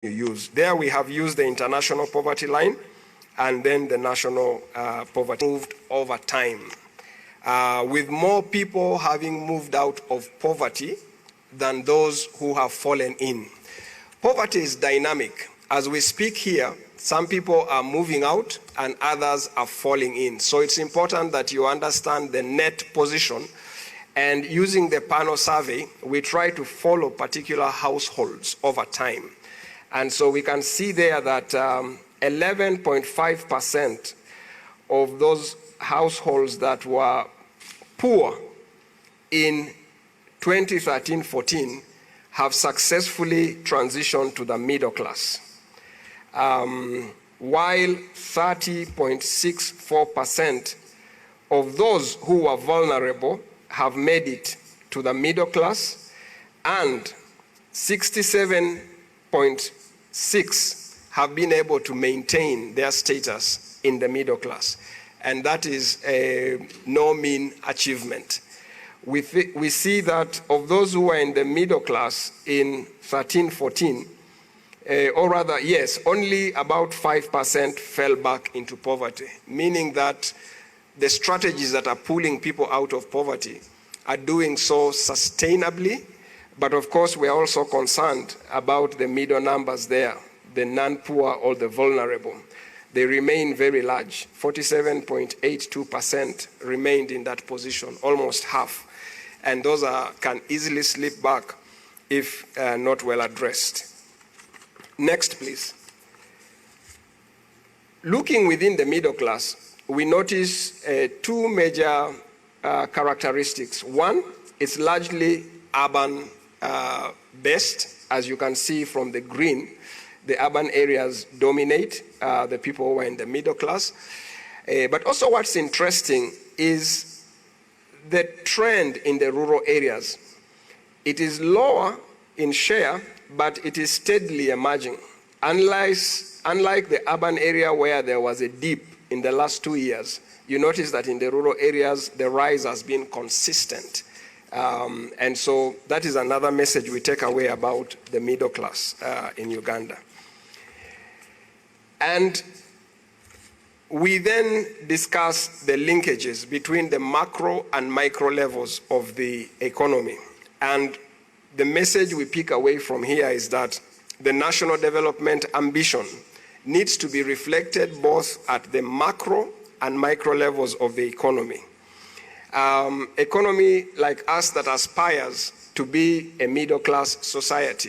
you use. There we have used the international poverty line and then the national poverty moved over time. With more people having moved out of poverty than those who have fallen in. Poverty is dynamic. As we speak here, some people are moving out and others are falling in. So it's important that you understand the net position. And using the panel survey, we try to follow particular households over time. And so we can see there that 11.5% of those households that were poor in 2013-14 have successfully transitioned to the middle class, while 30.64% of those who were vulnerable have made it to the middle class, and 67.6% have been able to maintain their status in the middle class. And that is no mean achievement. We see that of those who were in the middle class in 13-14, or rather, yes, only about 5% fell back into poverty, meaning that the strategies that are pulling people out of poverty are doing so sustainably. But of course, we are also concerned about the middle numbers there, the non-poor or the vulnerable. They remain very large. 47.82% remained in that position, almost half. And those can easily slip back if not well addressed. Next, please. Looking within the middle class, we notice two major characteristics. One, it's largely urban based, as you can see from the green. The urban areas dominate the people who are in the middle class. But also what's interesting is the trend in the rural areas. It is lower in share, but it is steadily emerging. Unlike the urban area where there was a dip in the last 2 years, you notice that in the rural areas, the rise has been consistent. And so that is another message we take away about the middle class in Uganda. And we then discuss the linkages between the macro and micro levels of the economy. And the message we pick away from here is that the national development ambition needs to be reflected both at the macro and micro levels of the economy. Economy like us that aspires to be a middle class society